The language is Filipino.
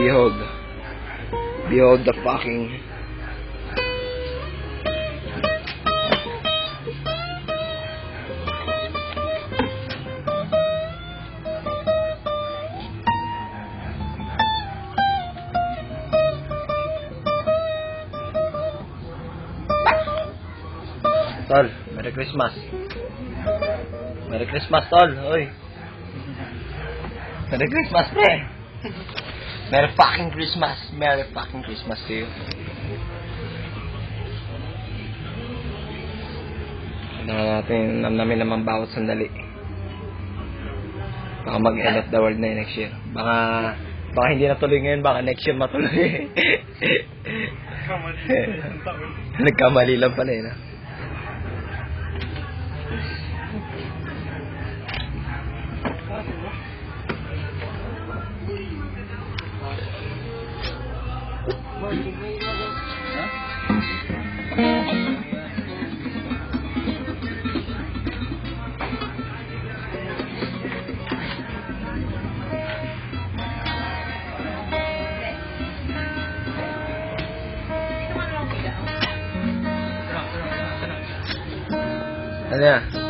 Behold. Behold the fucking... Tol, Merry Christmas. Merry Christmas, Tol. Oy. Merry Christmas, pre. Merry fucking Christmas. Merry fucking Christmas to you. Kailangan natin namnamin naman bawat sandali. Baka mag-end of the world na next year. Baka hindi natuloy ngayon, baka next year matuloy. Nagkamali lang pala yun, ha? Ano yan?